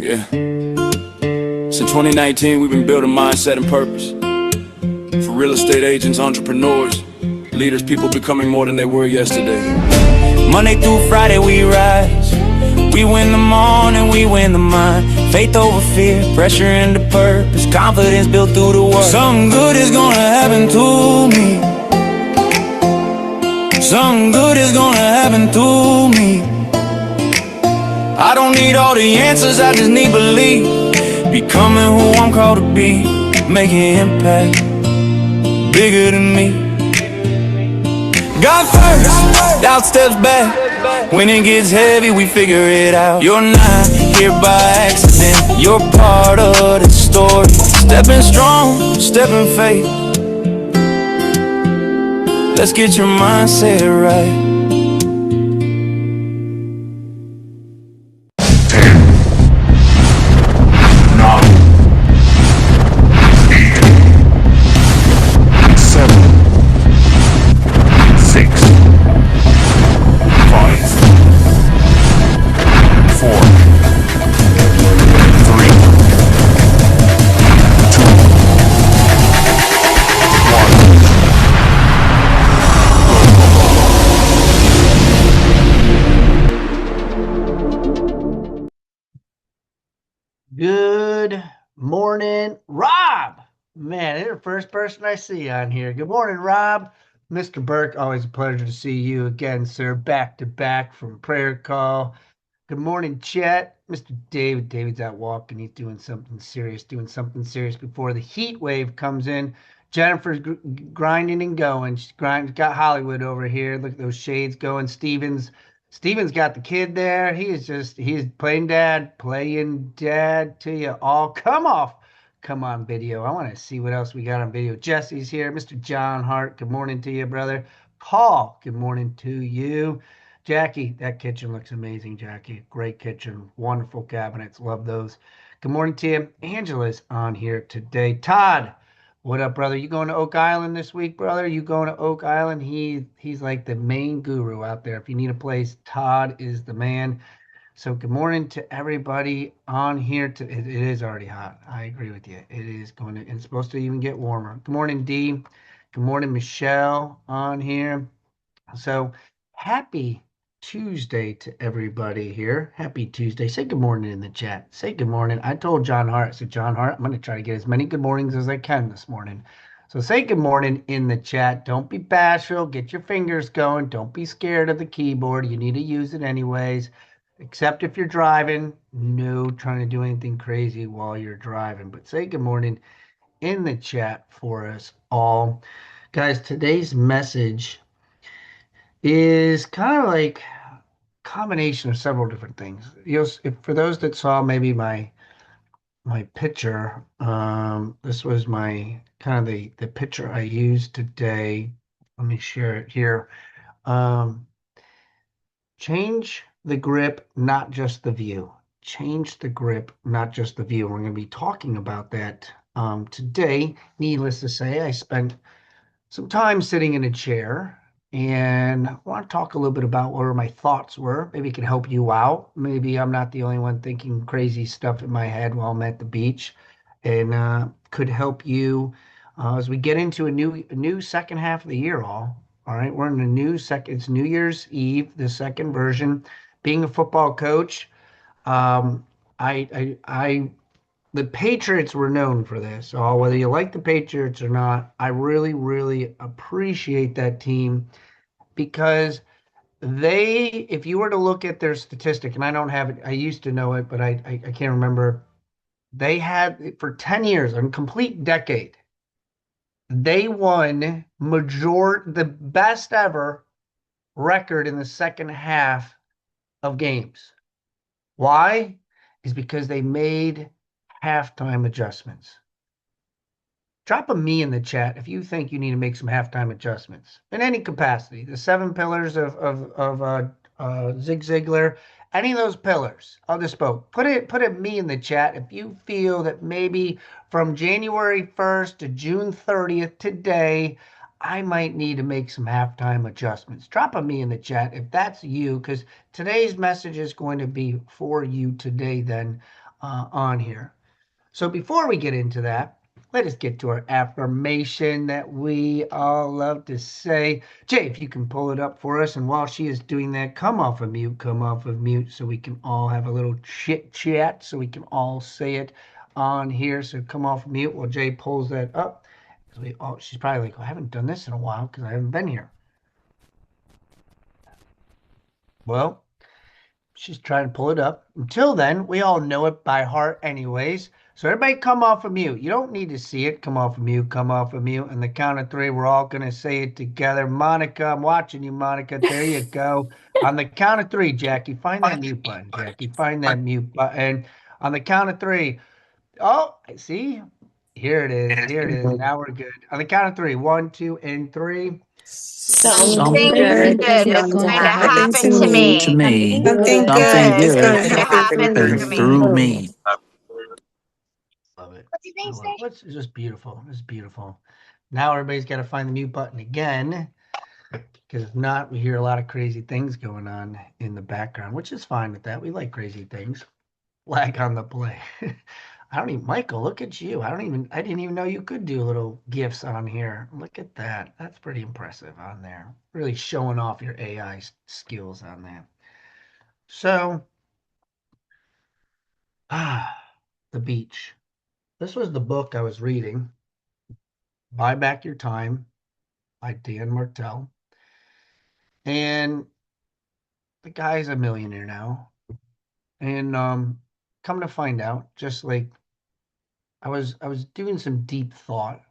Yeah. Since 2019, we've been building mindset and purpose. For real estate agents, entrepreneurs, leaders, people becoming more than they were yesterday. Monday through Friday we rise. We win the morning, we win the mind. Faith over fear, pressure into purpose. Confidence built through the work. Something good is gonna happen to me. Something good is gonna happen to me. I don't need all the answers, I just need belief. Becoming who I'm called to be. Making impact bigger than me. God first, doubt steps back. When it gets heavy, we figure it out. You're not here by accident, you're part of the story. Stepping strong, stepping faith. Let's get your mindset right. 10, 9, 8, 7, 6, 5, 4, 3, 2, 1. Good morning, Rob. Man, you're the first person I see on here. Good morning, Rob. Mr. Burke, always a pleasure to see you again, sir. Back to back from prayer call. Good morning, Chet. Mr. David. David's out walking. He's doing something serious before the heat wave comes in. Jennifer's grinding and going. She's got Hollywood over here. Look at those shades going. Steven's got the kid there. He's playing dad to you all. Come on video. I want to see what else we got on video. Jesse's here. Mr. John Hart, good morning to you, brother. Paul, good morning to you. Jackie, that kitchen looks amazing, Jackie. Great kitchen. Wonderful cabinets. Love those. Good morning to you. Angela's on here today. Todd, what up, brother? You going to Oak Island this week, brother? You going to Oak Island? He's like the main guru out there. If you need a place, Todd is the man. So good morning to everybody on here. It is already hot. I agree with you. It is going to, and it's supposed to even get warmer. Good morning, Dee. Good morning, Michelle on here. So happy Tuesday to everybody here. Happy Tuesday. Say good morning in the chat. Say good morning. I told John Hart, I said, John Hart, I'm going to try to get as many good mornings as I can this morning. So say good morning in the chat. Don't be bashful. Get your fingers going. Don't be scared of the keyboard. You need to use it anyways. Except if you're driving. No trying to do anything crazy while you're driving. But say good morning in the chat for us all. Guys, today's message is kind of like a combination of several different things. For those that saw maybe my picture, this was my kind of the picture I used today. Let me share it here. Change the grip, not just the view. Change the grip, not just the view. We're going to be talking about that today. Needless to say, I spent some time sitting in a chair, and I want to talk a little bit about where my thoughts were. Maybe it can help you out. Maybe I'm not the only one thinking crazy stuff in my head while I'm at the beach, and could help you as we get into a new second half of the year. All right, we're in a new second. It's New Year's Eve, the second version. Being a football coach, um, I the Patriots were known for this. So whether you like the Patriots or not, I really, really appreciate that team because if you were to look at their statistic, and I don't have it, I used to know it, but I can't remember. They had for 10 years, a complete decade, they won the best ever record in the second half of games. Why? Is because they made halftime adjustments. Drop a me in the chat if you think you need to make some halftime adjustments in any capacity. The 7 pillars of Zig Ziglar, any of those pillars. I'll just spoke. Put a me in the chat if you feel that maybe from January 1st to June 30th today, I might need to make some halftime adjustments. Drop a me in the chat if that's you, because today's message is going to be for you today then. on here. So before we get into that, let us get to our affirmation that we all love to say. Jay, if you can pull it up for us. And while she is doing that, come off of mute so we can all have a little chit chat so we can all say it on here. So come off mute while Jay pulls that up. She's probably like, I haven't done this in a while because I haven't been here. Well, she's trying to pull it up. Until then, we all know it by heart anyways. So everybody come off of mute. You don't need to see it. Come off of mute, come off of mute. And the count of three, we're all going to say it together. Monica, I'm watching you, Monica. There you go. On the count of three, Jackie, find that mute button, Jackie. Find that mute button. On the count of three. Oh, I see. Here it is. Here it is. Now we're good. On the count of three. One, two, and three. Something Something good good is is going to going to happen happen to to me. me. Something Something good is good going to is happen happening through me. through me. Love it. I love it. It's just beautiful. It's beautiful. Now everybody's got to find the mute button again. Because if not, we hear a lot of crazy things going on in the background, which is fine with that. We like crazy things. Lag on the play. I don't even, Michael, look at you. I didn't even know you could do little gifs on here. Look at that. That's pretty impressive on there. Really showing off your AI skills on that. So, the beach. This was the book I was reading, Buy Back Your Time by Dan Martell. And the guy's a millionaire now. And come to find out, just like I was doing some deep thought,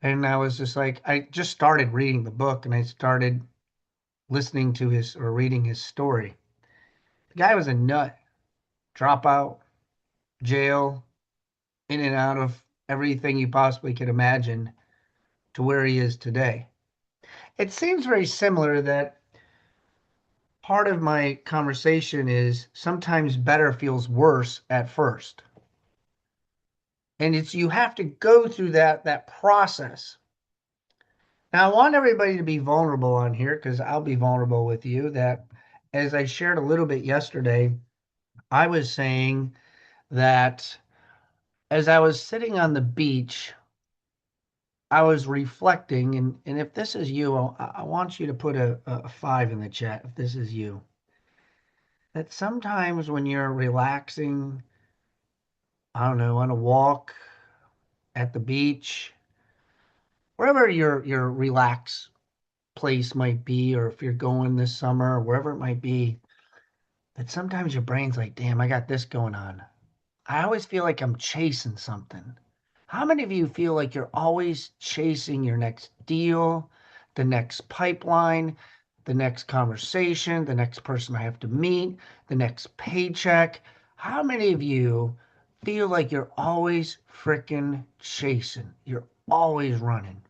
and I was just like, I just started reading the book, and I started listening to his or reading his story. The guy was a nut, dropout, jail, in and out of everything you possibly could imagine to where he is today. It seems very similar that part of my conversation is sometimes better feels worse at first. And it's you have to go through that process. Now I want everybody to be vulnerable on here because I'll be vulnerable with you that as I shared a little bit yesterday, I was saying that as I was sitting on the beach, I was reflecting, and if this is you, I want you to put a five in the chat if this is you. That sometimes when you're relaxing, I don't know, on a walk at the beach, wherever your relax place might be, or if you're going this summer or wherever it might be, that sometimes your brain's like, damn, I got this going on. I always feel like I'm chasing something. How many of you feel like you're always chasing your next deal, the next pipeline, the next conversation, the next person I have to meet, the next paycheck? How many of you feel like you're always freaking chasing? You're always running.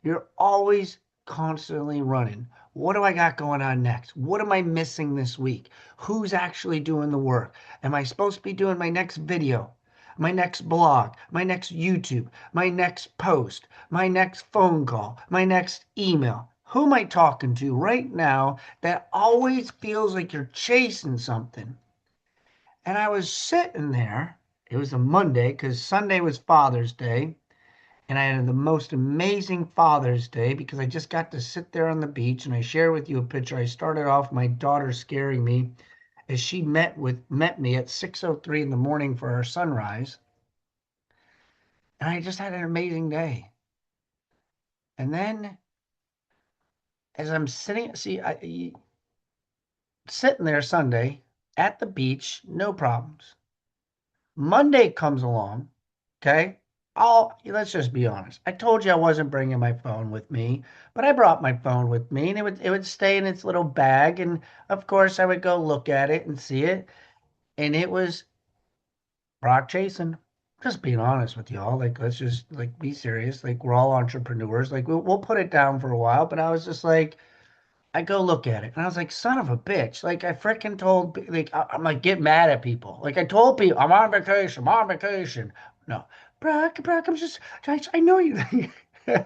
You're always constantly running. What do I got going on next? What am I missing this week? Who's actually doing the work? Am I supposed to be doing my next video, my next blog, my next YouTube, my next post, my next phone call, my next email? Who am I talking to right now that always feels like you're chasing something? And I was sitting there. It was a Monday because Sunday was Father's Day. And I had the most amazing Father's Day because I just got to sit there on the beach and I share with you a picture. I started off my daughter scaring me as she met me at 6:03 in the morning for our sunrise. And I just had an amazing day. And then as I'm sitting there Sunday at the beach, no problems. Monday comes along, okay? Let's just be honest. I told you I wasn't bringing my phone with me, but I brought my phone with me, and it would stay in its little bag, and of course I would go look at it and see it, and it was Brock chasing. Just being honest with y'all, like let's just like be serious. Like we're all entrepreneurs. Like we'll put it down for a while, but I was just like, I go look at it, and I was like, son of a bitch. Like I freaking told, like I'm like get mad at people. Like I told people I'm on vacation. I'm on vacation. No, Brock, I know you.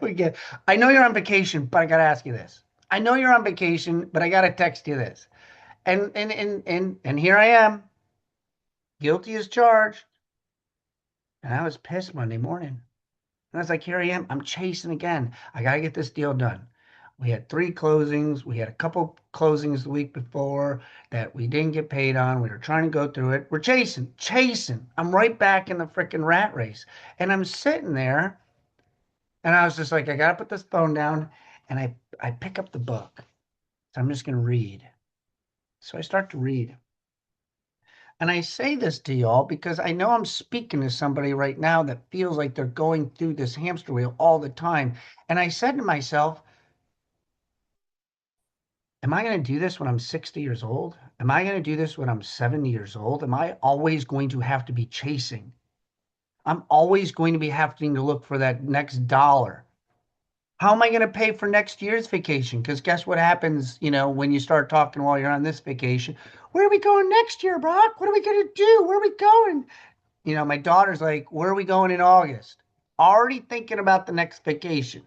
we get. I know you're on vacation, but I gotta ask you this. I know you're on vacation, but I gotta text you this. And here I am. Guilty as charged. And I was pissed Monday morning. And I was like, here I am. I'm chasing again. I got to get this deal done. We had 3 closings. We had a couple closings the week before that we didn't get paid on. We were trying to go through it. We're chasing. I'm right back in the freaking rat race. And I'm sitting there and I was just like, I got to put this phone down. And I pick up the book. So I'm just going to read. So I start to read. And I say this to y'all because I know I'm speaking to somebody right now that feels like they're going through this hamster wheel all the time. And I said to myself, am I going to do this when I'm 60 years old? Am I going to do this when I'm 70 years old? Am I always going to have to be chasing? I'm always going to be having to look for that next dollar. How am I going to pay for next year's vacation? Because guess what happens, when you start talking while you're on this vacation? Where are we going next year, Brock? What are we going to do? Where are we going? My daughter's like, where are we going in August? Already thinking about the next vacation.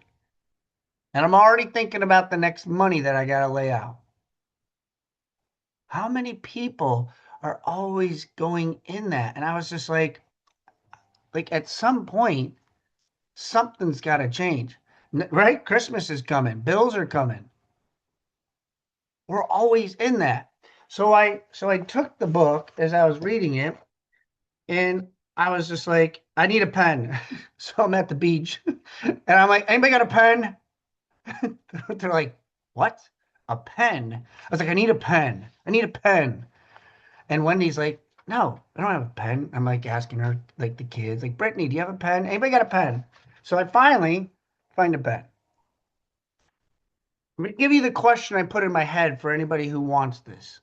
And I'm already thinking about the next money that I got to lay out. How many people are always going in that? And I was just like at some point, something's got to change, right? Christmas is coming. Bills are coming. We're always in that. So I took the book as I was reading it, and I was just like, I need a pen. So I'm at the beach, and I'm like, anybody got a pen? They're like, what? A pen? I was like, I need a pen. I need a pen. And Wendy's like, no, I don't have a pen. I'm like asking her, like the kids, like, Brittany, do you have a pen? Anybody got a pen? So I finally find a pen. I'm going to give you the question I put in my head for anybody who wants this.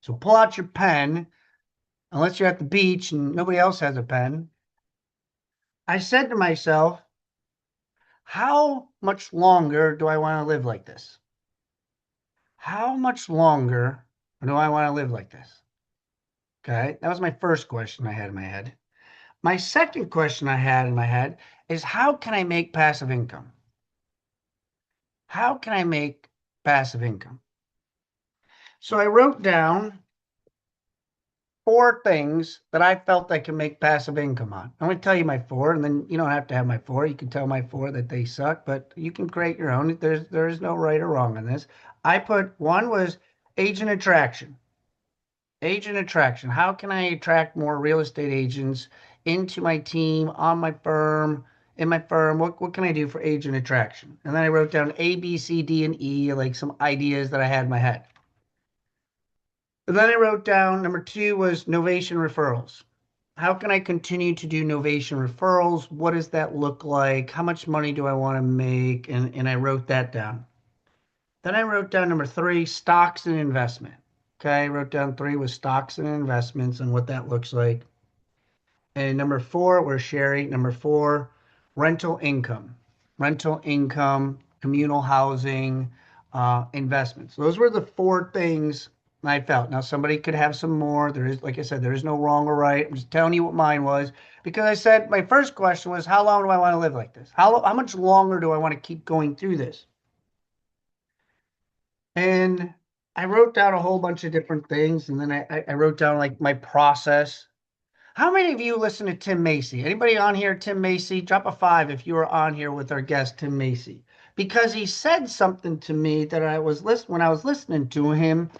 So pull out your pen, unless you're at the beach and nobody else has a pen. I said to myself, how much longer do I want to live like this? How much longer do I want to live like this? Okay, that was my first question I had in my head. My second question I had in my head is, how can I make passive income? How can I make passive income? So I wrote down 4 things that I felt I could make passive income on. I'm going to tell you my 4, and then you don't have to have my 4. You can tell my 4 that they suck, but you can create your own. There is no right or wrong on this. I put 1 was agent attraction. Agent attraction. How can I attract more real estate agents into my team, on my firm, in my firm? What can I do for agent attraction? And then I wrote down A, B, C, D, and E, like some ideas that I had in my head. And then I wrote down number 2 was Novation referrals. How can I continue to do Novation referrals? What does that look like? How much money do I want to make? And I wrote that down. Then I wrote down number 3, stocks and investment. Okay, I wrote down 3 was stocks and investments and what that looks like. And number 4, we're sharing. Number 4, rental income. Rental income, communal housing, investments. Those were the 4 things I felt. Now, somebody could have some more. There is, like I said, there is no wrong or right. I'm just telling you what mine was. Because I said my first question was, how long do I want to live like this? How much longer do I want to keep going through this? And I wrote down a whole bunch of different things, and then I wrote down like my process. How many of you listen to Tim Macy? Anybody on here, Tim Macy? Drop a 5 if you were on here with our guest, Tim Macy. Because he said something to me that when I was listening to him.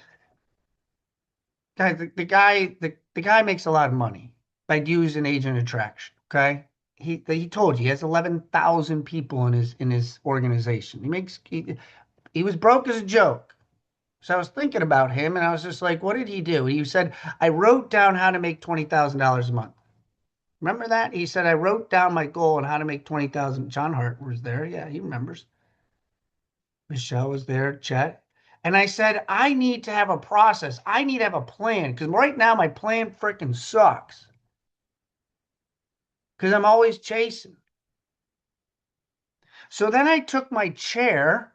Guys, the guy makes a lot of money by using agent attraction. Okay, he told you he has 11,000 people in his organization. He was broke as a joke. So I was thinking about him, and I was just like, what did he do? He said, I wrote down how to make $20,000 a month. Remember that? He said, I wrote down my goal on how to make 20,000. John Hart was there. Yeah, he remembers. Michelle was there, Chet. And I said, I need to have a process. I need to have a plan, because right now my plan freaking sucks. Because I'm always chasing. So then I took my chair.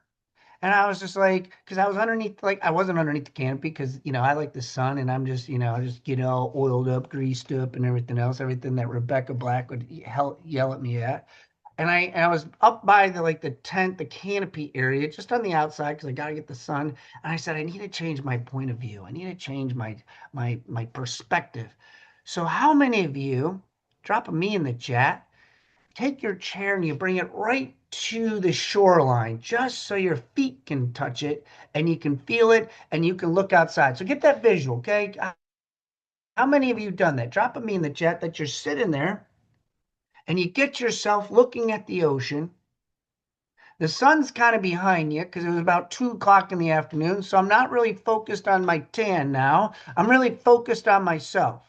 And I was just like, because I was underneath, like, I wasn't underneath the canopy because, I like the sun, and I'm just, I just get all oiled up, greased up, and everything else, everything that Rebecca Black would yell at me at. And I was up by the tent, the canopy area, just on the outside because I got to get the sun. And I said, I need to change my point of view. I need to change my perspective. So how many of you, drop a me in the chat, take your chair and you bring it right to the shoreline just so your feet can touch it and you can feel it and you can look outside. So get that visual, okay? How many of you done that? Drop a me in the chat that you're sitting there and you get yourself looking at the ocean. The sun's kind of behind you because it was about 2 o'clock in the afternoon. So I'm not really focused on my tan now. I'm really focused on myself.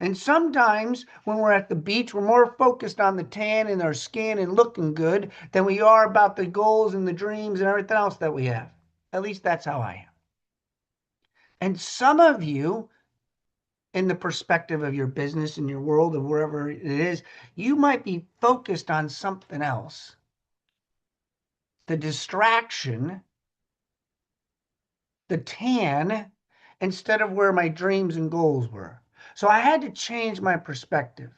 And sometimes when we're at the beach, we're more focused on the tan and our skin and looking good than we are about the goals and the dreams and everything else that we have. At least that's how I am. And some of you, in the perspective of your business and your world or wherever it is, you might be focused on something else. The distraction, the tan, instead of where my dreams and goals were. So I had to change my perspective.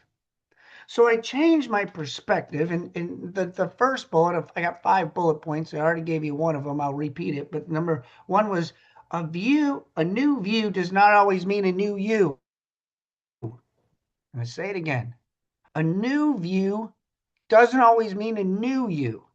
So I changed my perspective, and the first bullet, I got 5 bullet points. I already gave you one of them. I'll repeat it. But number one was a new view does not always mean a new you. I'm going to say it again. A new view doesn't always mean a new you.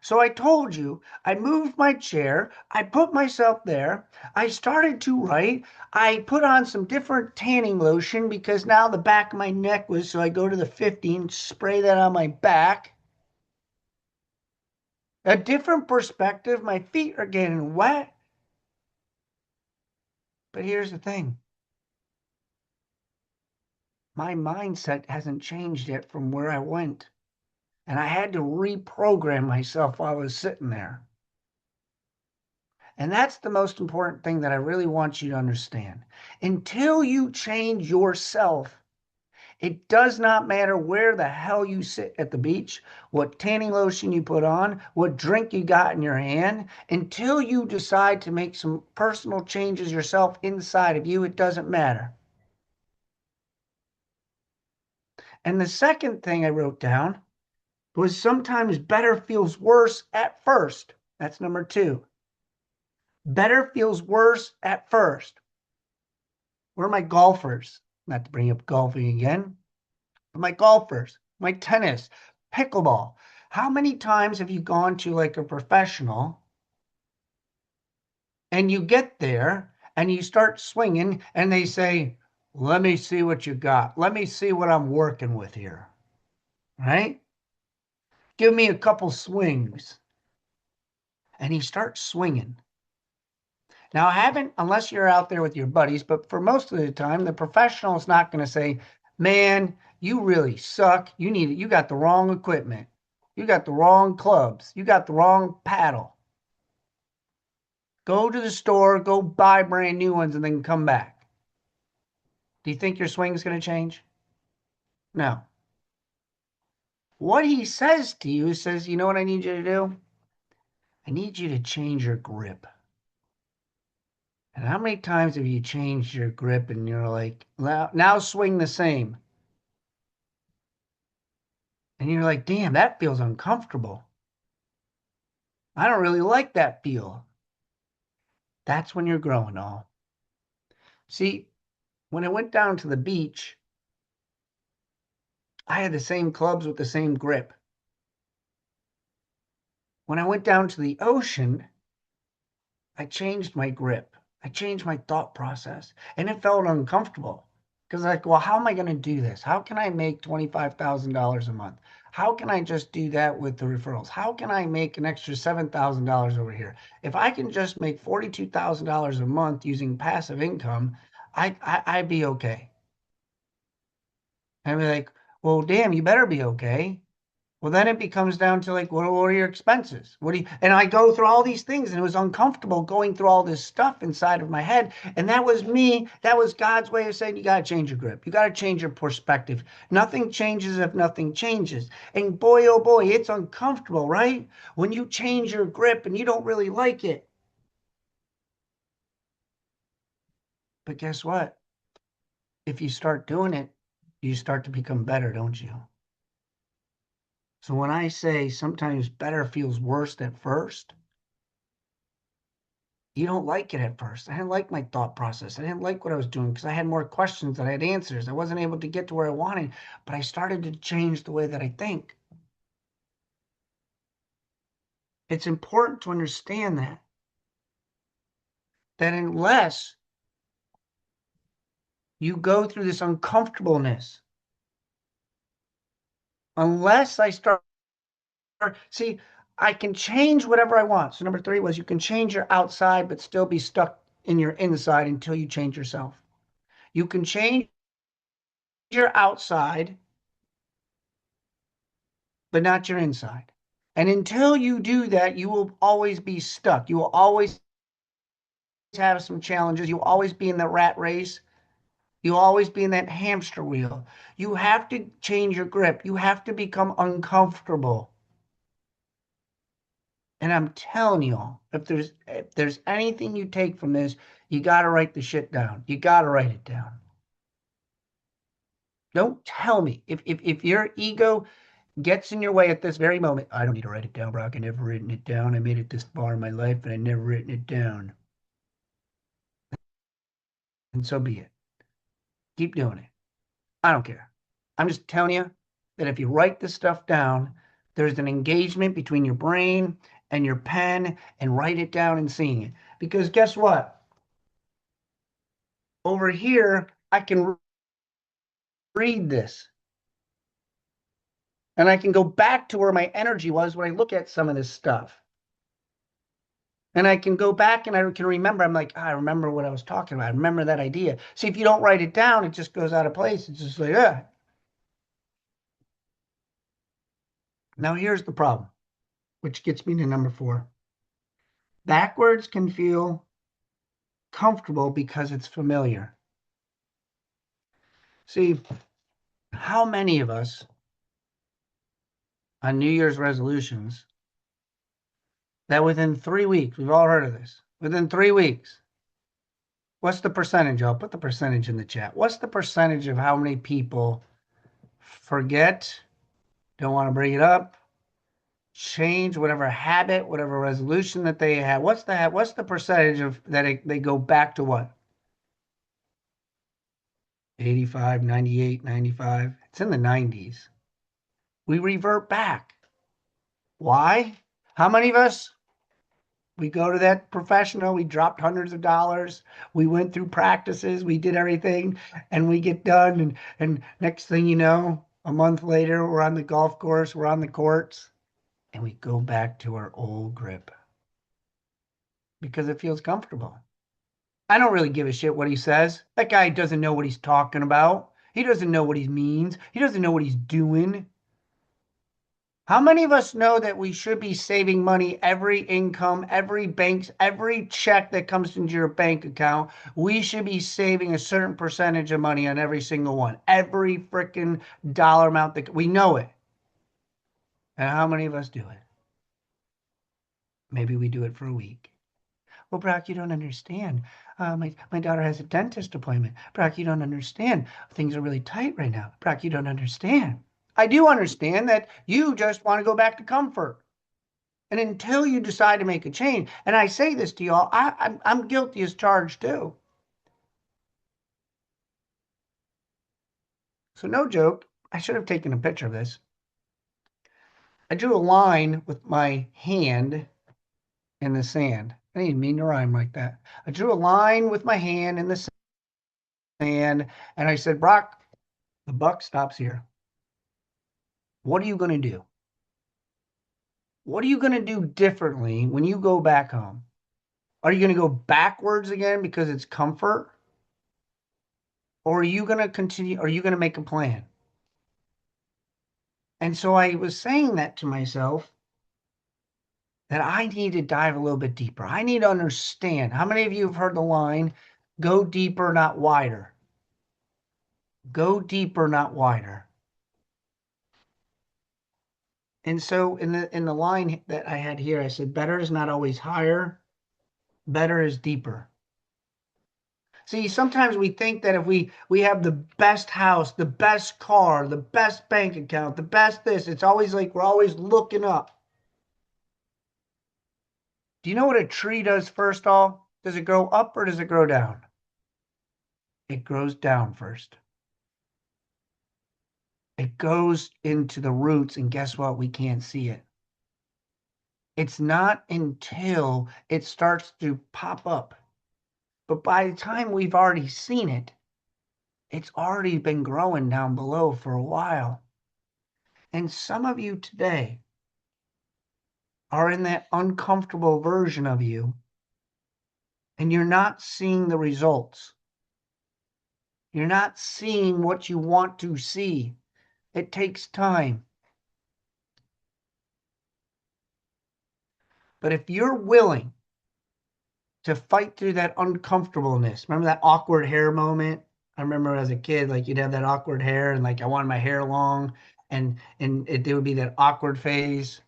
So I told you, I moved my chair, I put myself there, I started to write, I put on some different tanning lotion because now the back of my neck was, so I go to the 50 and spray that on my back. A different perspective, my feet are getting wet. But here's the thing. My mindset hasn't changed yet from where I went. And I had to reprogram myself while I was sitting there. And that's the most important thing that I really want you to understand. Until you change yourself, it does not matter where the hell you sit at the beach, what tanning lotion you put on, what drink you got in your hand. Until you decide to make some personal changes yourself inside of you, it doesn't matter. And the second thing I wrote down was sometimes better feels worse at first. That's number 2. Better feels worse at first. Where are my golfers? Not to bring up golfing again, but my golfers, my tennis, pickleball. How many times have you gone to like a professional and you get there and you start swinging and they say, let me see what you got. Let me see what I'm working with here. Right? Give me a couple swings. And he starts swinging. Now, I haven't, unless you're out there with your buddies, but for most of the time, the professional is not going to say, man, you really suck. You got the wrong equipment. You got the wrong clubs. You got the wrong paddle. Go to the store, go buy brand new ones, and then come back. Do you think your swing is going to change? No. What he says to you says, you know what I need you to do? I need you to change your grip. And how many times have you changed your grip and you're like, now swing the same? And you're like, damn, that feels uncomfortable. I don't really like that feel. That's when you're growing, all. See, when I went down to the beach, I had the same clubs with the same grip. When I went down to the ocean, I changed my grip. I changed my thought process. And it felt uncomfortable. Because like, well, how am I going to do this? How can I make $25,000 a month? How can I just do that with the referrals? How can I make an extra $7,000 over here? If I can just make $42,000 a month using passive income, I'd be okay. And I'd be like, well, damn, you better be okay. Well, then it becomes down to like, what are your expenses? And I go through all these things, and it was uncomfortable going through all this stuff inside of my head. And that was me. That was God's way of saying, you got to change your grip. You got to change your perspective. Nothing changes if nothing changes. And boy, oh boy, it's uncomfortable, right? When you change your grip and you don't really like it. But guess what? If you start doing it, you start to become better, don't you? So when I say sometimes better feels worse at first, you don't like it at first. I didn't like my thought process. I didn't like what I was doing because I had more questions than I had answers. I wasn't able to get to where I wanted, but I started to change the way that I think. It's important to understand that unless you go through this uncomfortableness, unless I start, see, I can change whatever I want. So number 3 was you can change your outside, but still be stuck in your inside until you change yourself. You can change your outside, but not your inside. And until you do that, you will always be stuck. You will always have some challenges. You will always be in the rat race. You'll always be in that hamster wheel. You have to change your grip. You have to become uncomfortable. And I'm telling y'all, if there's anything you take from this, you got to write the shit down. You got to write it down. Don't tell me if your ego gets in your way at this very moment. I don't need to write it down, Brock. I never written it down. I made it this far in my life, and I never written it down. And so be it. Keep doing it. I don't care. I'm just telling you that if you write this stuff down, there's an engagement between your brain and your pen, and write it down and seeing it. Because guess what? Over here, I can read this. And I can go back to where my energy was when I look at some of this stuff. And I can go back and I can remember. I'm like, I remember what I was talking about. I remember that idea. See, if you don't write it down, it just goes out of place. It's just like, yeah. Now here's the problem, which gets me to number 4. Backwards can feel comfortable because it's familiar. See, how many of us on New Year's resolutions that within 3 weeks, we've all heard of this, within 3 weeks, what's the percentage? I'll put the percentage in the chat. What's the percentage of how many people forget, don't want to bring it up, change whatever habit, whatever resolution that they had? What's the percentage of that they go back to what? 85, 98, 95. It's in the 90s. We revert back. Why? How many of us? We go to that professional, we dropped hundreds of dollars, we went through practices, we did everything, and we get done, and next thing you know, a month later, we're on the golf course, we're on the courts, and we go back to our old grip because it feels comfortable. I don't really give a shit what he says. That guy doesn't know what he's talking about. He doesn't know what he means. He doesn't know what he's doing. How many of us know that we should be saving money every income, every check that comes into your bank account? We should be saving a certain percentage of money on every single one. Every freaking dollar amount that we know it. And how many of us do it? Maybe we do it for a week. Well, Brock, you don't understand. My daughter has a dentist appointment. Brock, you don't understand. Things are really tight right now. Brock, you don't understand. I do understand that you just want to go back to comfort. And until you decide to make a change, and I say this to y'all, I'm guilty as charged too. So no joke, I should have taken a picture of this. I drew a line with my hand in the sand. I didn't mean to rhyme like that. I drew a line with my hand in the sand, and I said, Brock, the buck stops here. What are you going to do? What are you going to do differently when you go back home? Are you going to go backwards again because it's comfort? Or are you going to continue? Are you going to make a plan? And so I was saying that to myself that I need to dive a little bit deeper. I need to understand. How many of you have heard the line, go deeper, not wider? Go deeper, not wider. And so in the line that I had here, I said, better is not always higher. Better is deeper. See, sometimes we think that if we have the best house, the best car, the best bank account, the best this, it's always like we're always looking up. Do you know what a tree does first all? Does it grow up or does it grow down? It grows down first. It goes into the roots, and guess what? We can't see it. It's not until it starts to pop up. But by the time we've already seen it, it's already been growing down below for a while. And some of you today are in that uncomfortable version of you, and you're not seeing the results. You're not seeing what you want to see. It takes time. But if you're willing to fight through that uncomfortableness, remember that awkward hair moment? I remember as a kid, like you'd have that awkward hair, and like I wanted my hair long, and there would be that awkward phase,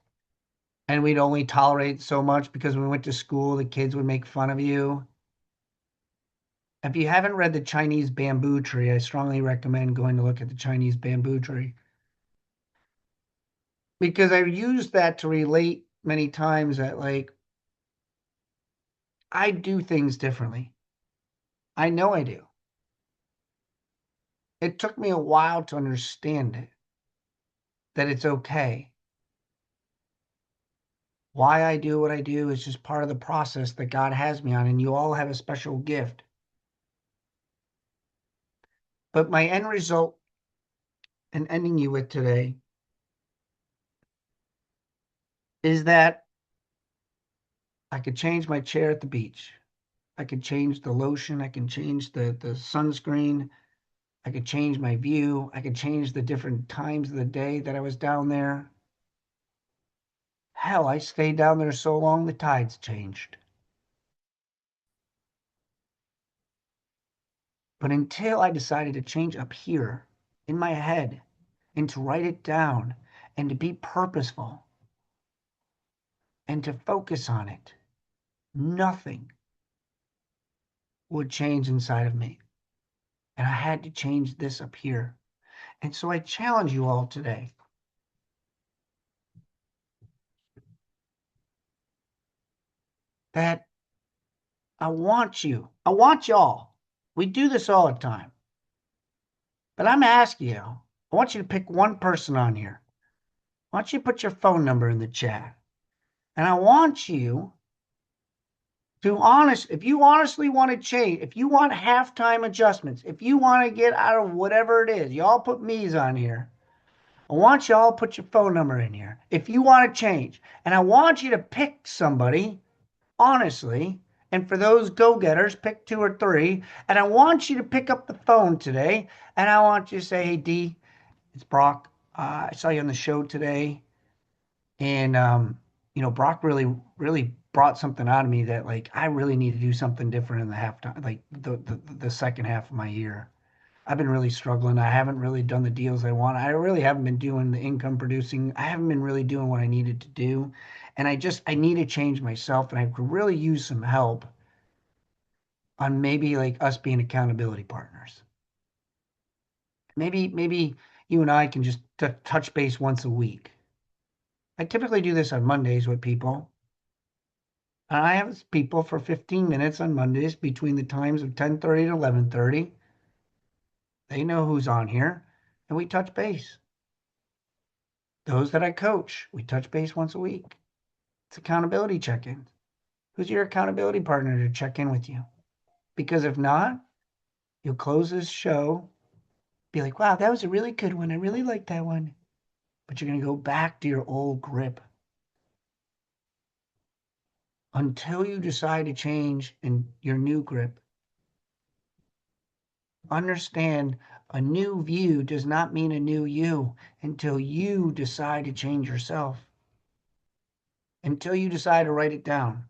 and we'd only tolerate so much because when we went to school, the kids would make fun of you. If you haven't read The Chinese Bamboo Tree, I strongly recommend going to look at The Chinese Bamboo Tree. Because I've used that to relate many times that, like, I do things differently. I know I do. It took me a while to understand it, that it's okay. Why I do what I do is just part of the process that God has me on, and you all have a special gift. But my end result, and ending you with today, is that I could change my chair at the beach. I could change the lotion. I can change the sunscreen. I could change my view. I could change the different times of the day that I was down there. Hell, I stayed down there so long the tides changed. But until I decided to change up here in my head and to write it down and to be purposeful and to focus on it, nothing would change inside of me. And I had to change this up here. And so I challenge you all today that I want y'all. We do this all the time. But I'm asking you, I want you to pick one person on here. I want you to put your phone number in the chat. And I want you to if you honestly want to change, if you want halftime adjustments, if you want to get out of whatever it is, y'all put me's on here. I want y'all to put your phone number in here if you want to change. And I want you to pick somebody, honestly. And for those go-getters, pick 2 or 3. And I want you to pick up the phone today. And I want you to say, hey, D, it's Brock. I saw you on the show today. And, Brock really brought something out of me that, like, I really need to do something different in the halftime, like the second half of my year. I've been really struggling. I haven't really done the deals I want. I really haven't been doing the income producing. I haven't been really doing what I needed to do. And I need to change myself. And I could really use some help on maybe like us being accountability partners. Maybe you and I can just touch base once a week. I typically do this on Mondays with people. And I have people for 15 minutes on Mondays between the times of 10:30 to 11:30. They know who's on here, and we touch base. Those that I coach, we touch base once a week. It's accountability check-ins. Who's your accountability partner to check in with you? Because if not, you'll close this show, be like, wow, that was a really good one. I really liked that one. But you're going to go back to your old grip. Until you decide to change in your new grip. Understand, a new view does not mean a new you until you decide to change yourself. Until you decide to write it down.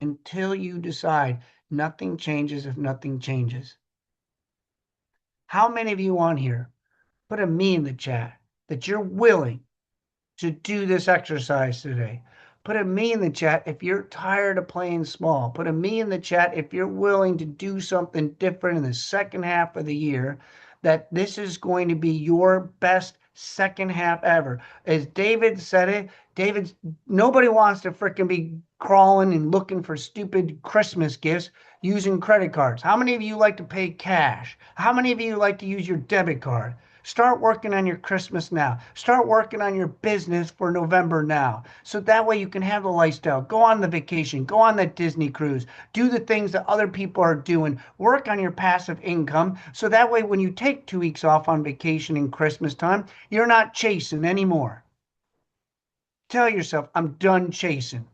Until you decide, nothing changes if nothing changes. How many of you on here, put a me in the chat, that you're willing to do this exercise today? Put a me in the chat if you're tired of playing small. Put a me in the chat if you're willing to do something different in the second half of the year, that this is going to be your best second half ever. As David said it, nobody wants to freaking be crawling and looking for stupid Christmas gifts using credit cards. How many of you like to pay cash? How many of you like to use your debit card? Start working on your Christmas now. Start working on your business for November now. So that way you can have the lifestyle. Go on the vacation. Go on that Disney cruise. Do the things that other people are doing. Work on your passive income. So that way when you take 2 weeks off on vacation in Christmas time, you're not chasing anymore. Tell yourself, I'm done chasing.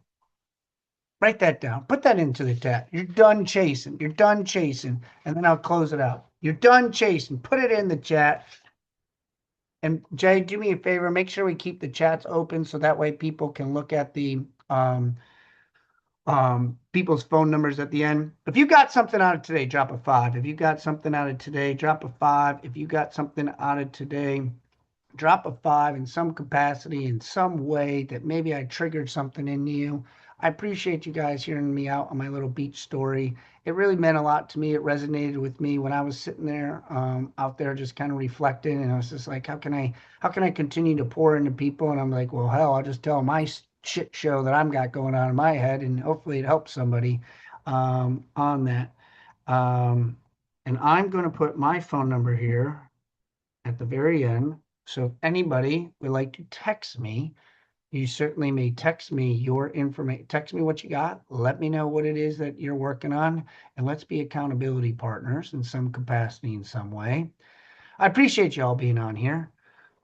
Write that down. Put that into the chat. You're done chasing. You're done chasing. And then I'll close it out. You're done chasing. Put it in the chat. And Jay, do me a favor, make sure we keep the chats open so that way people can look at the people's phone numbers at the end. If you got something out of today, drop a 5. If you got something out of today, drop a 5. If you got something out of today, drop a 5 in some capacity, in some way that maybe I triggered something in you. I appreciate you guys hearing me out on my little beach story. It really meant a lot to me. It resonated with me when I was sitting there out there just kind of reflecting, and I was just like, how can I continue to pour into people? And I'm like, well, hell, I'll just tell my shit show that I've got going on in my head, and hopefully it helps somebody on that. And I'm going to put my phone number here at the very end. So if anybody would like to text me, you certainly may text me your information. Text me what you got. Let me know what it is that you're working on, and let's be accountability partners in some capacity, in some way. I appreciate you all being on here.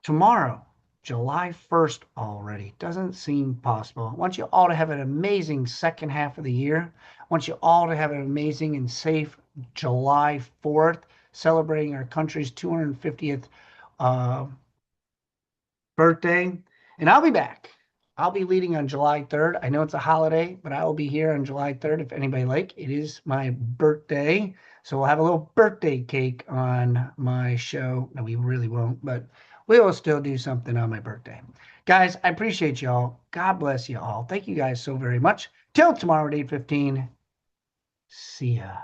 Tomorrow, July 1st already. Doesn't seem possible. I want you all to have an amazing second half of the year. I want you all to have an amazing and safe July 4th, celebrating our country's 250th birthday. And I'll be back. I'll be leading on July 3rd. I know it's a holiday, but I will be here on July 3rd if anybody like. It is my birthday. So we'll have a little birthday cake on my show. No, we really won't, but we will still do something on my birthday. Guys, I appreciate y'all. God bless you all. Thank you guys so very much. Till tomorrow at 8:15. See ya.